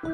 Hi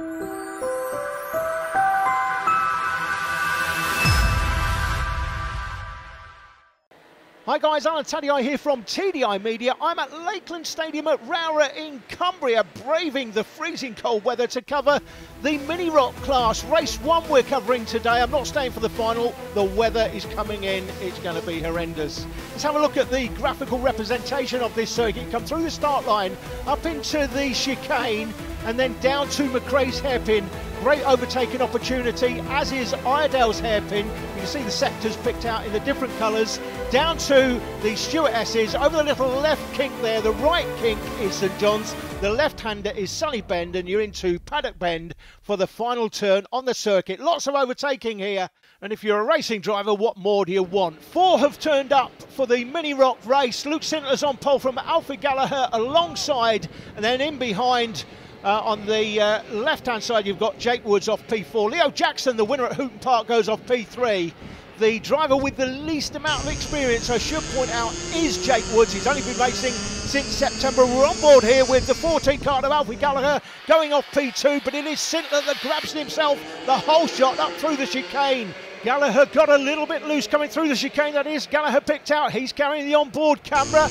guys, Alan Taddy here from TDI Media. I'm at Lakeland Stadium at Rowrah in Cumbria, braving the freezing cold weather to cover the Mini ROK class. Race 1 we're covering today. I'm not staying for the final. The weather is coming in. It's going to be horrendous. Let's have a look at the graphical representation of this circuit. Come through the start line, up into the chicane, and then down to McRae's hairpin. Great overtaking opportunity, as is Iredale's hairpin. You can see the sectors picked out in the different colours. Down to the Stewart S's, over the little left kink there. The right kink is St John's, the left-hander is Sunny Bend, and you're into Paddock Bend for the final turn on the circuit. Lots of overtaking here, and if you're a racing driver, what more do you want? 4 have turned up for the Mini ROK race. Luke Sintler's on pole from Alfie Gallagher alongside, and then in behind on the left-hand side, you've got Jake Woods off P4. Leo Jackson, the winner at Hooton Park, goes off P3. The driver with the least amount of experience, I should point out, is Jake Woods. He's only been racing since September. We're on board here with the 14 kart of Alfie Gallagher going off P2, but it is Sintler that grabs himself the whole shot up through the chicane. Gallagher got a little bit loose coming through the chicane, that is. Gallagher picked out. He's carrying the onboard camera.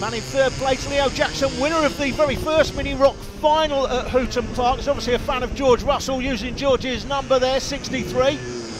Man in third place, Leo Jackson, winner of the very first Mini ROK final at Hooton Park. He's obviously a fan of George Russell, using George's number there, 63.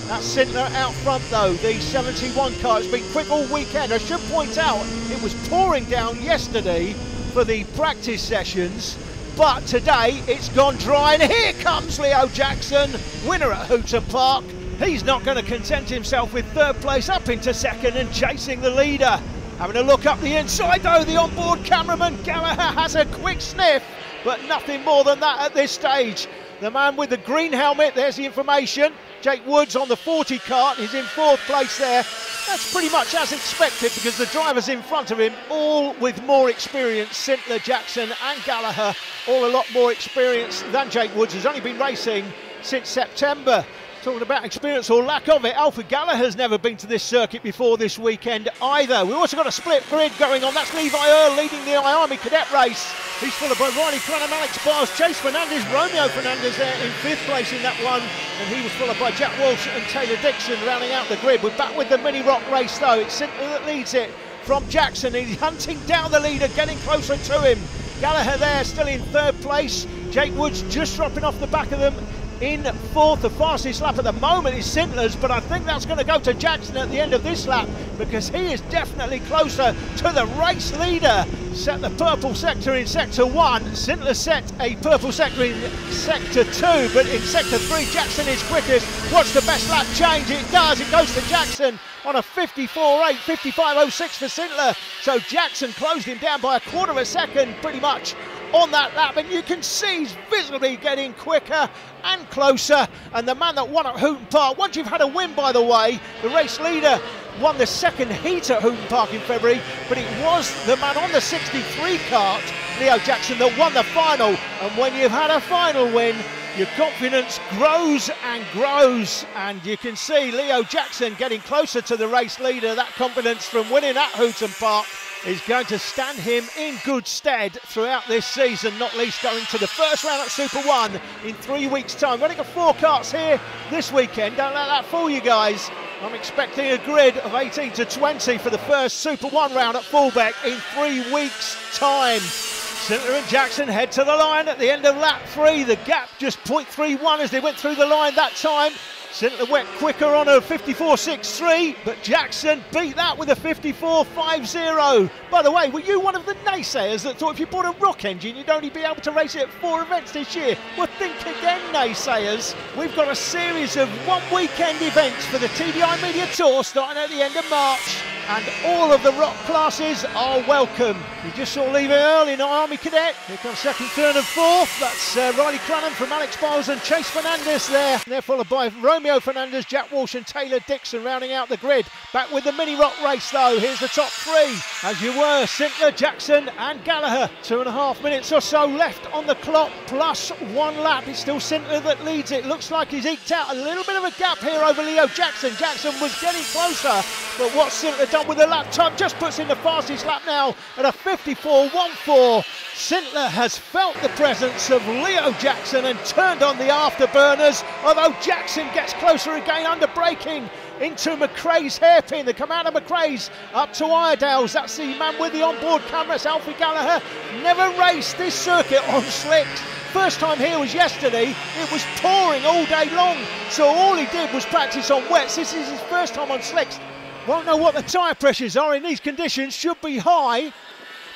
That's Sintler out front though, the 71 car. It's been quick all weekend. I should point out it was pouring down yesterday for the practice sessions, but today it's gone dry, and here comes Leo Jackson, winner at Hooton Park. He's not going to content himself with third place, up into second and chasing the leader. Having a look up the inside though, the onboard cameraman Gallagher has a quick sniff, but nothing more than that at this stage. The man with the green helmet, there's the information. Jake Woods on the 40 kart, he's in fourth place there. That's pretty much as expected, because the drivers in front of him, all with more experience. Sintler, Jackson and Gallagher, all a lot more experience than Jake Woods, who's only been racing since September. Talking about experience or lack of it, Alfie Gallagher's never been to this circuit before this weekend either. We've also got a split grid going on. That's Levi Earl leading the Army Cadet Race. He's followed by Riley Cranham, Alex Bars, Chase Fernandez, Romeo Fernandez there in 5th place in that one. And he was followed by Jack Walsh and Taylor Dixon rounding out the grid. We're back with the Mini ROK race though. It's Sintler that leads it from Jackson. He's hunting down the leader, getting closer to him. Gallagher there still in 3rd place. Jake Woods just dropping off the back of them in 4th. The fastest lap at the moment is Sintler's, but I think that's going to go to Jackson at the end of this lap, because he is definitely closer to the race leader. Set the purple sector in sector 1. Sintler set a purple sector in sector 2, but in sector 3 Jackson is quickest. What's the best lap change? It does. It goes to Jackson on a 54.8, 55.06 for Sintler. So Jackson closed him down by a quarter of a second pretty much on that lap, and you can see he's visibly getting quicker and closer. And the man that won at Hooton Park, once you've had a win by the way, the race leader won the second heat at Hooton Park in February, but it was the man on the 63 kart, Leo Jackson, that won the final. And when you've had a final win, your confidence grows and grows, and you can see Leo Jackson getting closer to the race leader. That confidence from winning at Hooton Park is going to stand him in good stead throughout this season, not least going to the first round at Super 1 in 3 weeks' time. We've only got 4 karts here this weekend, don't let that fool you guys. I'm expecting a grid of 18 to 20 for the first Super 1 round at Fullbeck in 3 weeks' time. Sintler and Jackson head to the line at the end of lap 3. The gap just 0.31 as they went through the line that time. Sintler went quicker on a 54.63, but Jackson beat that with a 54.50. By the way, were you one of the naysayers that thought if you bought a ROK engine you'd only be able to race it at 4 events this year? Well, think again, naysayers. We've got a series of one-weekend events for the TDI Media Tour starting at the end of March, and all of the ROK classes are welcome. You just saw Levi Earl in Army Cadet. Here comes second, third and fourth. That's Riley Cranham from Alex Bowles and Chase Fernandez there. And they're followed by Romeo Fernandez, Jack Walsh and Taylor Dixon rounding out the grid. Back with the Mini ROK race though. Here's the top 3. As you were, Sintler, Jackson and Gallagher. 2.5 minutes or so left on the clock, plus 1 lap. It's still Sintler that leads it. Looks like he's eked out a little bit of a gap here over Leo Jackson. Jackson was getting closer, but what Sintler done with the lap time, just puts in the fastest lap now at a 54.14. Sintler has felt the presence of Leo Jackson and turned on the afterburners, although Jackson gets closer again under braking into McRae's hairpin. They come out of McRae's up to Iredale's. That's the man with the onboard camera. It's Alfie Gallagher. Never raced this circuit on slicks. First time here was yesterday. It was pouring all day long, so all he did was practice on wets. This is his first time on slicks. Won't know what the tyre pressures are in these conditions. Should be high.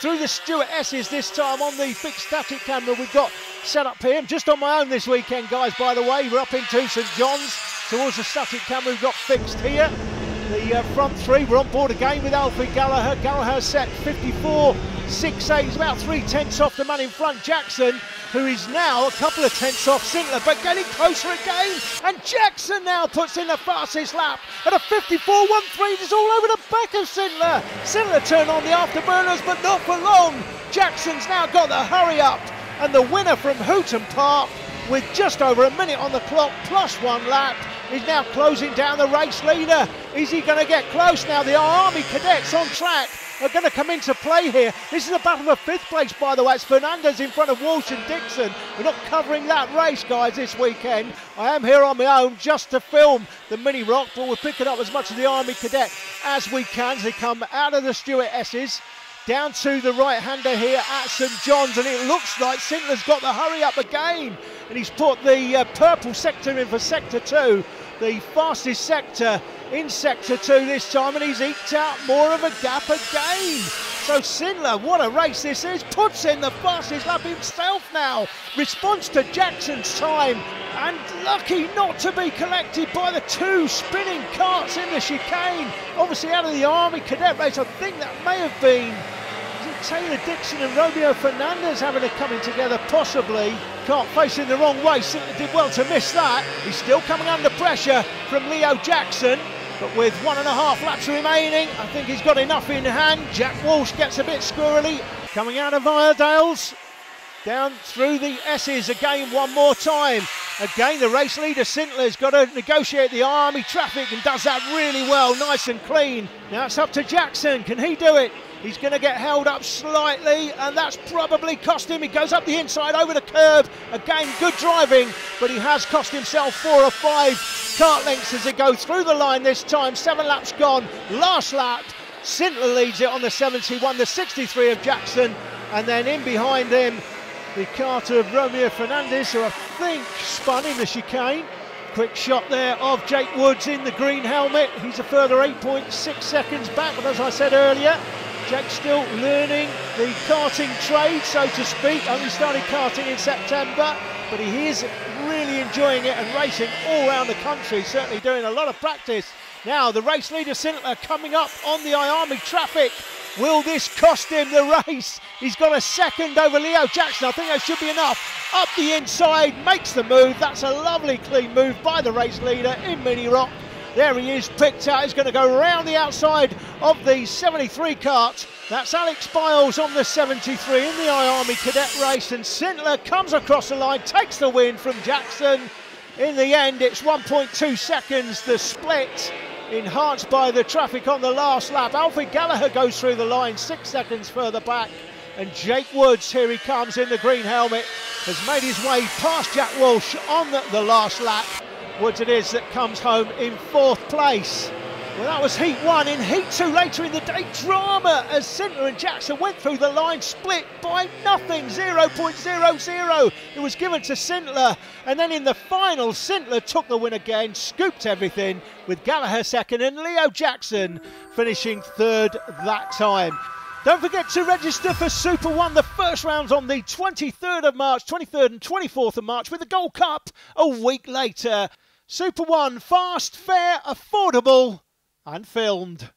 Through the Stewart S's this time on the fixed static camera we've got set up here. I'm just on my own this weekend, guys, by the way. We're up into St John's towards the static camera we've got fixed here. The front three, we're on board again with Alfie Gallagher. Gallagher set 54.68. He's about 3/10 off the man in front, Jackson, who is now a couple of tenths off Sintler, but getting closer again. And Jackson now puts in the fastest lap at a 54.13. It's all over the back of Sintler. Sintler turned on the afterburners, but not for long. Jackson's now got the hurry up. And the winner from Hooton Park, with just over a minute on the clock, plus one lap, is now closing down the race leader. Is he going to get close now? The Army Cadets on track are going to come into play here. This is a battle for fifth place, by the way. It's Fernandez in front of Walsh and Dixon. We're not covering that race, guys, this weekend. I am here on my own just to film the Mini ROK, but we're picking up as much of the Army Cadet as we can as they come out of the Stewart S's down to the right-hander here at St John's, and it looks like Sintler's got the hurry up again, and he's put the purple sector in for sector 2, the fastest sector in sector 2 this time, and he's eked out more of a gap again. So Sintler, what a race this is, puts in the fastest lap himself now, responds to Jackson's time, and lucky not to be collected by the two spinning carts in the chicane. Obviously out of the Army Cadet race, I think that may have been Taylor Dixon and Romeo Fernandez having a coming together, possibly. Kart facing the wrong way. Sintler did well to miss that. He's still coming under pressure from Leo Jackson, but with 1.5 laps remaining, I think he's got enough in hand. Jack Walsh gets a bit squirrely. Coming out of Iredale's, down through the S's again one more time. Again, the race leader Sintler's got to negotiate the Army traffic and does that really well, nice and clean. Now it's up to Jackson. Can he do it? He's going to get held up slightly, and that's probably cost him. He goes up the inside over the curb. Again, good driving, but he has cost himself 4 or 5 kart lengths as they go through the line this time. 7 laps gone. Last lap, Sintler leads it on the 71, the 63 of Jackson, and then in behind him, the kart of Romeo Fernandez, who I think spun in the chicane. Quick shot there of Jake Woods in the green helmet. He's a further 8.6 seconds back, but as I said earlier, Jake's still learning the karting trade, so to speak. Only started karting in September, but he is really enjoying it and racing all around the country, certainly doing a lot of practice. Now, the race leader Sintler coming up on the Army traffic. Will this cost him the race? He's got a second over Leo Jackson. I think that should be enough. Up the inside, makes the move. That's a lovely clean move by the race leader in Mini ROK. There he is, picked out. He's going to go around the outside of the 73 kart. That's Alex Biles on the 73 in the Army Cadet race. And Sintler comes across the line, takes the win from Jackson. In the end, it's 1.2 seconds, the split, enhanced by the traffic on the last lap. Alfie Gallagher goes through the line 6 seconds further back. And Jake Woods, here he comes in the green helmet, has made his way past Jack Walsh on the last lap. Woods it is that comes home in 4th place. Well, that was Heat 1. In Heat 2 later in the day, drama as Sintler and Jackson went through the line, split by nothing, 0.00. It was given to Sintler, and then in the final, Sintler took the win again, scooped everything, with Gallagher second and Leo Jackson finishing 3rd that time. Don't forget to register for Super 1. The first round's on the 23rd of March, 23rd and 24th of March, with the Gold Cup a week later. Super 1, fast, fair, affordable, and filmed.